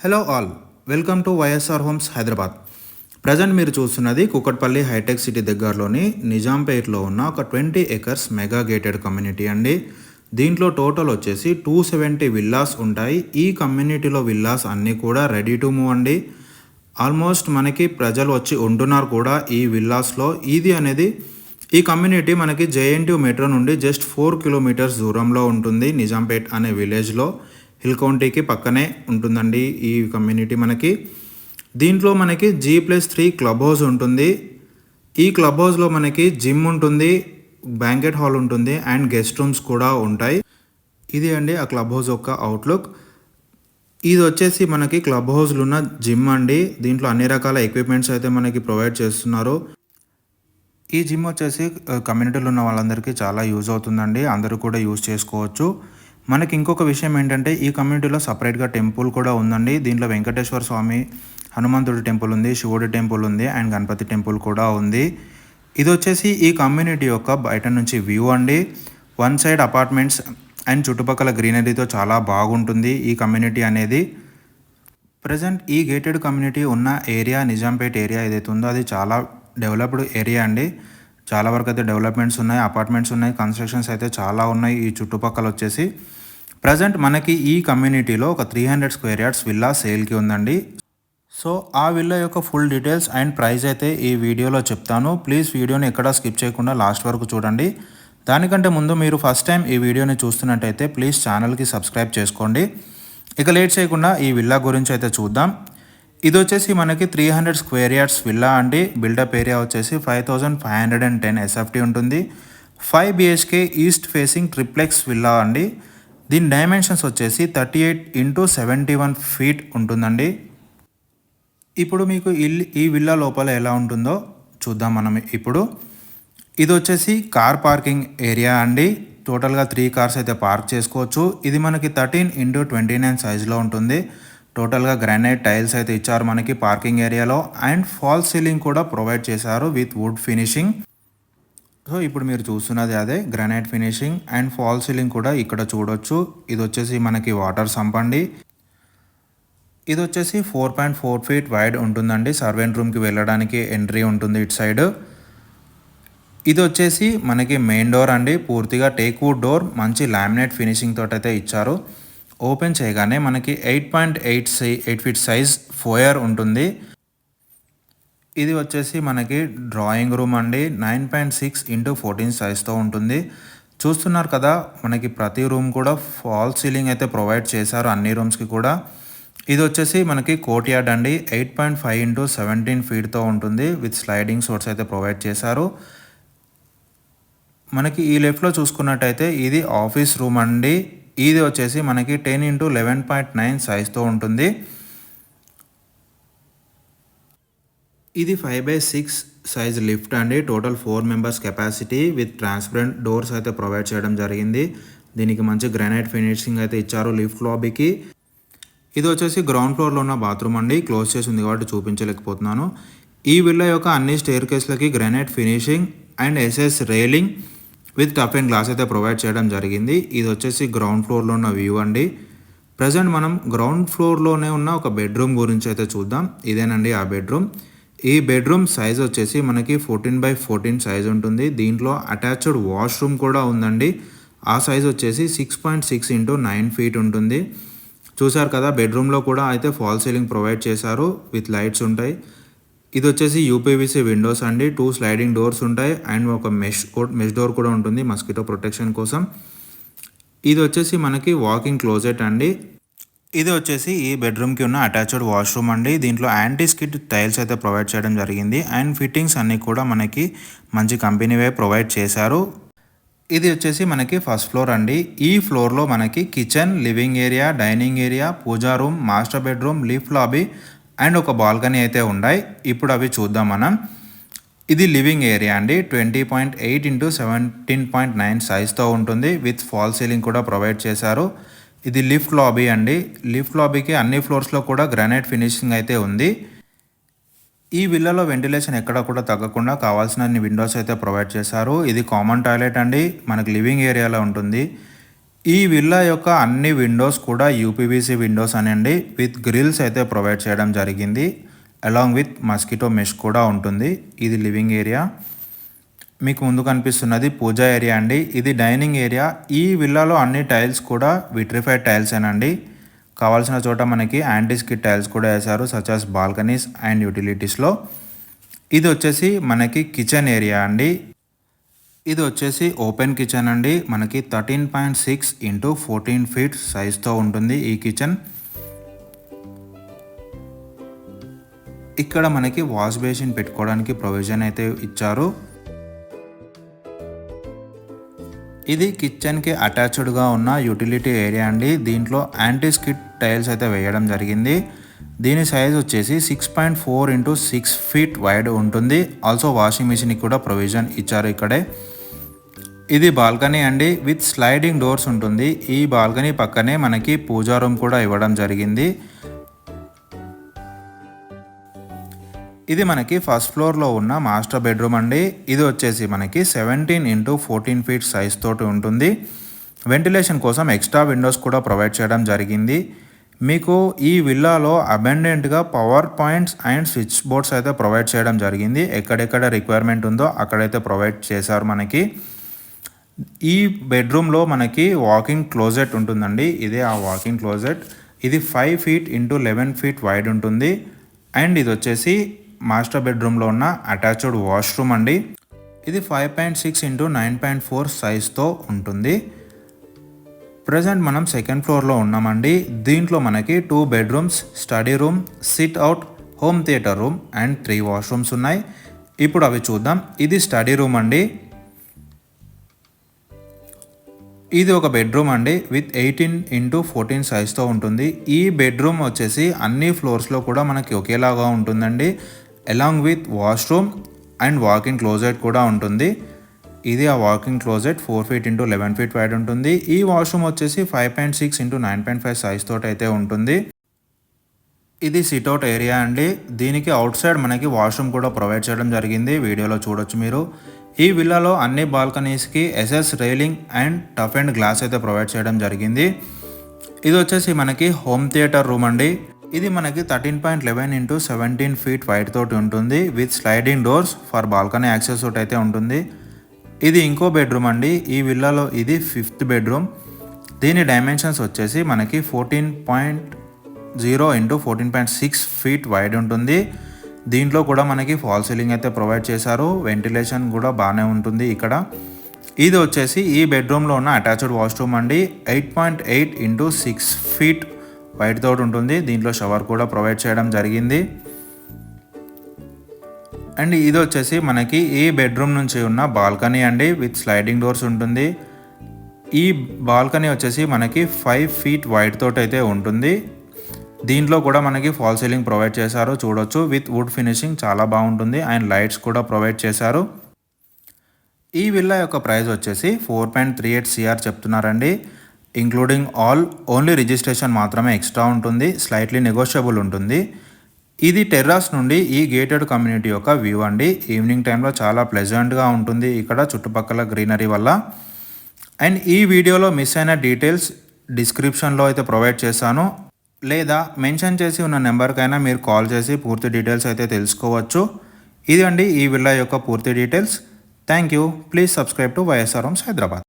Hello all, welcome to YSR homes Hyderabad. Present మీరు చూస్తున్నది Kukatpally hitech city దగ్గరలోని నిజాంపేట్లో ఉన్న ఒక 20 ఎకర్స్ మెగా గేటెడ్ కమ్యూనిటీ అండి. దీంట్లో టోటల్ వచ్చేసి 270 విల్లాస్ ఉంటాయి. ఈ కమ్యూనిటీలో విల్లాస్ అన్నీ కూడా రెడీ టు మూవ్ అండి. ఆల్మోస్ట్ మనకి ప్రజలు వచ్చి ఉంటున్నారు కూడా ఈ విల్లాస్లో. ఈ కమ్యూనిటీ మనకి జేఎన్టీయూ మెట్రో నుండి జస్ట్ 4 కిలోమీటర్స్ దూరంలో ఉంటుంది. నిజాంపేట్ అనే విలేజ్లో హిల్ కౌంటీకి పక్కనే ఉంటుందండి ఈ కమ్యూనిటీ మనకి. దీంట్లో మనకి G+3 క్లబ్ హౌస్ ఉంటుంది. ఈ క్లబ్ హౌస్లో మనకి జిమ్ ఉంటుంది, బ్యాంకెట్ హాల్ ఉంటుంది అండ్ గెస్ట్ రూమ్స్ కూడా ఉంటాయి. ఇది అండి ఆ క్లబ్ హౌస్ యొక్క అవుట్లుక్. ఇది వచ్చేసి మనకి క్లబ్ హౌస్లో ఉన్న జిమ్ అండి. దీంట్లో అన్ని రకాల ఎక్విప్మెంట్స్ అయితే మనకి ప్రొవైడ్ చేస్తున్నారు. ఈ జిమ్ వచ్చేసి కమ్యూనిటీలో ఉన్న వాళ్ళందరికీ చాలా యూజ్ అవుతుందండి. అందరూ కూడా యూజ్ చేసుకోవచ్చు. మనకి ఇంకొక విషయం ఏంటంటే ఈ కమ్యూనిటీలో సపరేట్గా టెంపుల్ కూడా ఉందండి. దీంట్లో వెంకటేశ్వర స్వామి, హనుమంతుడి టెంపుల్ ఉంది, శివుడి టెంపుల్ ఉంది అండ్ గణపతి టెంపుల్ కూడా ఉంది. ఇది వచ్చేసి ఈ కమ్యూనిటీ యొక్క బయట నుంచి వ్యూ అండి. వన్ సైడ్ అపార్ట్మెంట్స్ అండ్ చుట్టుపక్కల గ్రీనరీతో చాలా బాగుంటుంది ఈ కమ్యూనిటీ అనేది. ప్రజెంట్ ఈ గేటెడ్ కమ్యూనిటీ ఉన్న ఏరియా నిజాంపేట్ ఏరియా ఏదైతే ఉందో అది చాలా డెవలప్డ్ ఏరియా అండి. చాలా వరకు అయితే డెవలప్మెంట్స్ ఉన్నాయి, అపార్ట్మెంట్స్ ఉన్నాయి, కన్స్ట్రక్షన్స్ అయితే చాలా ఉన్నాయి ఈ చుట్టుపక్కల వచ్చేసి. ప్రజెంట్ మనకి ఈ కమ్యూనిటీలో ఒక 300 స్క్వేర్ యార్డ్స్ విల్లా సేల్కి ఉందండి. సో ఆ విల్లా యొక్క ఫుల్ డీటెయిల్స్ అండ్ ప్రైస్ అయితే ఈ వీడియోలో చెప్తాను. ప్లీజ్ వీడియోని ఎక్కడా స్కిప్ చేయకుండా లాస్ట్ వరకు చూడండి. దానికంటే ముందు మీరు ఫస్ట్ టైం ఈ వీడియోని చూస్తున్నట్టయితే ప్లీజ్ ఛానల్కి సబ్స్క్రైబ్ చేసుకోండి. ఇక లేట్ చేయకుండా ఈ విల్లా గురించి అయితే చూద్దాం. ఇది వచ్చేసి మనకి 300 స్క్వేర్ యార్డ్స్ విల్లా అండి. బిల్డప్ ఏరియా వచ్చేసి 5510 ఎస్ఎఫ్టీ ఉంటుంది. 5 BHK east facing triplex villa అండి. దీని డైమెన్షన్స్ వచ్చేసి 38x71 ఫీట్ ఉంటుందండి. ఇప్పుడు మీకు ఈ విల్లా లోపల ఎలా ఉంటుందో చూద్దాం మనం ఇప్పుడు. ఇది వచ్చేసి కార్ పార్కింగ్ ఏరియా అండి. టోటల్గా 3 కార్స్ అయితే పార్క్ చేసుకోవచ్చు. ఇది మనకి 13x29 సైజులో ఉంటుంది. టోటల్గా గ్రానైట్ టైల్స్ అయితే ఇచ్చారు మనకి పార్కింగ్ ఏరియాలో అండ్ ఫాల్ సీలింగ్ కూడా ప్రొవైడ్ చేశారు విత్ వుడ్ ఫినిషింగ్. సో ఇప్పుడు మీరు చూస్తున్నది అదే granite finishing and fall ceiling కూడా ఇక్కడ చూడొచ్చు. ఇది వచ్చేసి మనకి వాటర్ సంప్ అండి. ఇది వచ్చేసి 4.4 ఫీట్ వైడ్ ఉంటుందండి. సర్వెంట్ రూమ్కి వెళ్ళడానికి ఎంట్రీ ఉంటుంది ఇటు సైడ్. ఇది వచ్చేసి మనకి మెయిన్ డోర్ అండి. పూర్తిగా టేక్ వుడ్ డోర్, మంచి లామినేట్ ఫినిషింగ్ తోటి అయితే ఇచ్చారు. ఓపెన్ చేయగానే మనకి 8.8 ఫీట్ సైజ్ ఫోయర్ ఉంటుంది. ఇది వచ్చేసి మనకి డ్రాయింగ్ రూమ్ అండి. 9.6x14 సైజ్తో ఉంటుంది. చూస్తున్నారు కదా మనకి ప్రతి రూమ్ కూడా ఫాల్ సీలింగ్ అయితే ప్రొవైడ్ చేశారు అన్ని రూమ్స్కి కూడా. ఇది వచ్చేసి మనకి కోర్ట్ యార్డ్ అండి. 8.5x17 ఫీట్తో ఉంటుంది విత్ స్లైడింగ్ సోర్స్ అయితే ప్రొవైడ్ చేశారు. మనకి ఈ లెఫ్ట్లో చూసుకున్నట్టయితే ఇది ఆఫీస్ రూమ్ అండి. ఇది వచ్చేసి మనకి 10x11.9 సైజ్తో ఉంటుంది. ఇది 5/6 సైజ్ లిఫ్ట్ అండి. Total 4 members capacity with transparent doors అయితే ప్రొవైడ్ చేయడం జరిగింది. దీనికి మంచి గ్రానైట్ ఫినిషింగ్ అయితే ఇచ్చారు లిఫ్ట్ లాబీకి. ఇది వచ్చేసి గ్రౌండ్ ఫ్లోర్లో ఉన్న బాత్రూమ్ అండి. క్లోజ్ చేసి ఉంది కాబట్టి చూపించలేకపోతున్నాను. ఈ విల్లా యొక్క అన్ని స్టేర్ కేస్లకి granite finishing and SS railing with tough and glass అయితే ప్రొవైడ్ చేయడం జరిగింది. ఇది వచ్చేసి గ్రౌండ్ ఫ్లోర్లో ఉన్న వ్యూ అండి. ప్రజెంట్ మనం గ్రౌండ్ ఫ్లోర్లోనే ఉన్న ఒక బెడ్రూమ్ గురించి అయితే చూద్దాం. ఇదేనండి ఆ బెడ్రూమ్. ఈ బెడ్రూమ్ సైజ్ వచ్చేసి మనకి 14x14 సైజ్ ఉంటుంది. దీంట్లో అటాచ్డ్ వాష్రూమ్ కూడా ఉందండి. ఆ సైజ్ వచ్చేసి 6.6x9 ఫీట్ ఉంటుంది. చూసారు కదా బెడ్రూమ్లో కూడా అయితే ఫాల్ సీలింగ్ ప్రొవైడ్ చేశారు విత్ లైట్స్ ఉంటాయి. ఇది వచ్చేసి UPVC విండోస్ అండి. 2 స్లైడింగ్ డోర్స్ ఉంటాయి అండ్ ఒక మెష్ డోర్ కూడా ఉంటుంది మస్కిటో ప్రొటెక్షన్ కోసం. ఇది వచ్చేసి మనకి వాకింగ్ క్లోజెట్ అండి. ఇది వచ్చేసి ఈ బెడ్రూమ్కి ఉన్న అటాచ్డ్ వాష్రూమ్ అండి. దీంట్లో యాంటీ స్కిడ్ టైల్స్ అయితే ప్రొవైడ్ చేయడం జరిగింది అండ్ ఫిట్టింగ్స్ అన్నీ కూడా మనకి మంచి కంపెనీవే ప్రొవైడ్ చేశారు. ఇది వచ్చేసి మనకి ఫస్ట్ ఫ్లోర్ అండి. ఈ ఫ్లోర్లో మనకి kitchen, living area, dining area, puja room, master bedroom, lift lobby and ఒక బాల్కనీ అయితే ఉన్నాయి. ఇప్పుడు అవి చూద్దాం మనం. ఇది లివింగ్ ఏరియా అండి. 20.8x17.9 సైజ్తో ఉంటుంది విత్ ఫాల్ సీలింగ్ కూడా ప్రొవైడ్ చేశారు. ఇది లిఫ్ట్ లాబీ అండి. లిఫ్ట్ లాబీకి అన్ని ఫ్లోర్స్లో కూడా గ్రానైట్ ఫినిషింగ్ అయితే ఉంది. ఈ విల్లాలో వెంటిలేషన్ ఎక్కడ కూడా తగ్గకుండా కావాల్సిన విండోస్ అయితే ప్రొవైడ్ చేశారు. ఇది కామన్ టాయిలెట్ అండి. మనకి లివింగ్ ఏరియాలో ఉంటుంది. ఈ విల్లా యొక్క అన్ని విండోస్ కూడా యూపీవీసీ విండోస్ అనండి విత్ గ్రిల్స్ అయితే ప్రొవైడ్ చేయడం జరిగింది. అలాంగ్ విత్ మస్కిటో మెష్ కూడా ఉంటుంది. ఇది లివింగ్ ఏరియా. మీకు ముందు కనిపిస్తున్నది పూజా ఏరియా అండి. ఇది డైనింగ్ ఏరియా. ఈ విల్లాలో అన్ని టైల్స్ కూడా విట్రిఫైడ్ టైల్స్ ఏనండి. కావాల్సిన చోట మనకి యాంటీ స్కిడ్ టైల్స్ కూడా వేశారు సచ్ యాస్ బాల్కనీస్ అండ్ యూటిలిటీస్లో. ఇది వచ్చేసి మనకి కిచెన్ ఏరియా అండి. ఇది వచ్చేసి ఓపెన్ కిచెన్ అండి. మనకి 13.6 ఇంటూ 14 ఫీట్ సైజ్తో ఉంటుంది ఈ కిచెన్. ఇక్కడ మనకి వాష్ బేసిన్ పెట్టుకోవడానికి ప్రొవిజన్ అయితే ఇచ్చారు. ఇది కిచెన్కి అటాచ్డ్గా ఉన్న యూటిలిటీ ఏరియా అండి. దీంట్లో యాంటీ స్కిడ్ టైల్స్ అయితే వేయడం జరిగింది. దీని సైజ్ వచ్చేసి 6.4 ఇంటూ 6 ఫీట్ వైడ్ ఉంటుంది. ఆల్సో వాషింగ్ మిషన్కి కూడా ప్రొవిజన్ ఇచ్చారు ఇక్కడే. ఇది బాల్కనీ అండి విత్ స్లైడింగ్ డోర్స్ ఉంటుంది. ఈ బాల్కనీ పక్కనే మనకి పూజా రూమ్ కూడా ఇవ్వడం జరిగింది. ఇది మనకి ఫస్ట్ ఫ్లోర్లో ఉన్న మాస్టర్ బెడ్రూమ్ అండి. ఇది వచ్చేసి మనకి 17 ఇంటూ 14 ఫీట్ సైజ్ తోటి ఉంటుంది. వెంటిలేషన్ కోసం ఎక్స్ట్రా విండోస్ కూడా ప్రొవైడ్ చేయడం జరిగింది. మీకు ఈ విల్లాలో అబెండెంట్గా power points and switch boards అయితే ప్రొవైడ్ చేయడం జరిగింది. ఎక్కడెక్కడ రిక్వైర్మెంట్ ఉందో అక్కడైతే ప్రొవైడ్ చేశారు మనకి. ఈ బెడ్రూమ్లో మనకి వాకింగ్ క్లోజెట్ ఉంటుందండి. ఇదే ఆ వాకింగ్ క్లోజెట్. ఇది 5 ఫీట్ ఇంటూ 11 ఫీట్ వైడ్ ఉంటుంది. అండ్ ఇది వచ్చేసి మాస్టర్ బెడ్రూమ్లో ఉన్న అటాచ్డ్ వాష్రూమ్ అండి. ఇది 5.6 ఇంటూ 9.4 సైజ్తో ఉంటుంది. ప్రజెంట్ మనం సెకండ్ ఫ్లోర్లో ఉన్నామండి. దీంట్లో మనకి 2 bedrooms, study room, SIT out, home theatre room and 3 washrooms ఉన్నాయి. ఇప్పుడు అవి చూద్దాం. ఇది స్టడీ రూమ్ అండి. ఇది ఒక బెడ్రూమ్ అండి విత్ 18 ఇంటూ 14 సైజ్తో ఉంటుంది. ఈ బెడ్రూమ్ వచ్చేసి అన్ని ఫ్లోర్స్లో కూడా మనకి ఒకేలాగా ఉంటుందండి. Along with washroom and walking closet కూడా ఉంటుంది. ఇది ఆ walking closet 4 feet into 11 feet wide ఉంటుంది. ఈ వాష్రూమ్ వచ్చేసి 5.6 ఇంటూ 9.5 సైజ్ తోటి అయితే ఉంటుంది. ఇది సిట్అవుట్ ఏరియా అండి. దీనికి అవుట్ సైడ్ మనకి వాష్రూమ్ కూడా ప్రొవైడ్ చేయడం జరిగింది. వీడియోలో చూడొచ్చు మీరు. ఈ విల్లాలో అన్ని బాల్కనీస్కి SS railing and tough and glass అయితే ప్రొవైడ్ చేయడం జరిగింది. ఇది వచ్చేసి మనకి హోమ్ థియేటర్ రూమ్ అండి. ఇది మనకి 13.11 ఇంటూ 17 ఫీట్ వైడ్ తోటి ఉంటుంది with sliding doors for balcony access తోటి అయితే ఉంటుంది. ఇది ఇంకో బెడ్రూమ్ అండి. ఈ విల్లాలో ఇది 5th బెడ్రూమ్. దీని డైమెన్షన్స్ వచ్చేసి మనకి 14.0 ఇంటూ 14.6 ఫీట్ వైడ్ ఉంటుంది. దీంట్లో కూడా మనకి ఫాల్ సీలింగ్ అయితే ప్రొవైడ్ చేశారు. వెంటిలేషన్ కూడా బాగానే ఉంటుంది ఇక్కడ. ఇది వచ్చేసి ఈ బెడ్రూమ్లో ఉన్న అటాచ్డ్ వాష్రూమ్ అండి. 8.8 ఇంటూ 6 ఫీట్ వైడ్ తోటి ఉంటుంది. దీంట్లో షవర్ కూడా ప్రొవైడ్ చేయడం జరిగింది. అండ్ ఇది వచ్చేసి మనకి ఈ బెడ్రూమ్ నుంచి ఉన్న బాల్కనీ అండి విత్ స్లైడింగ్ డోర్స్ ఉంటుంది. ఈ బాల్కనీ వచ్చేసి మనకి 5 ఫీట్ వైడ్ తోటి అయితే ఉంటుంది. దీంట్లో కూడా మనకి ఫాల్ సీలింగ్ ప్రొవైడ్ చేశారు. చూడొచ్చు విత్ వుడ్ ఫినిషింగ్ చాలా బాగుంటుంది. అండ్ లైట్స్ కూడా ప్రొవైడ్ చేశారు. ఈ విల్లా యొక్క ప్రైస్ వచ్చేసి 4.38 CR చెప్తున్నారండి. Including all. ఓన్లీ రిజిస్ట్రేషన్ మాత్రమే ఎక్స్ట్రా ఉంటుంది. స్లైట్లీ నెగోషియబుల్ ఉంటుంది. ఇది టెర్రాస్ నుండి ఈ గేటెడ్ కమ్యూనిటీ యొక్క వ్యూ అండి. ఈవినింగ్ టైంలో చాలా ప్లెజెంట్గా ఉంటుంది ఇక్కడ చుట్టుపక్కల గ్రీనరీ వల్ల. అండ్ ఈ వీడియోలో మిస్ అయిన డీటెయిల్స్ డిస్క్రిప్షన్లో అయితే ప్రొవైడ్ చేశాను. లేదా మెన్షన్ చేసి ఉన్న నెంబర్కైనా మీరు కాల్ చేసి పూర్తి డీటెయిల్స్ అయితే తెలుసుకోవచ్చు. ఇదండి ఈ విల్లా యొక్క పూర్తి details. Thank you. Please subscribe to YSR homes Hyderabad.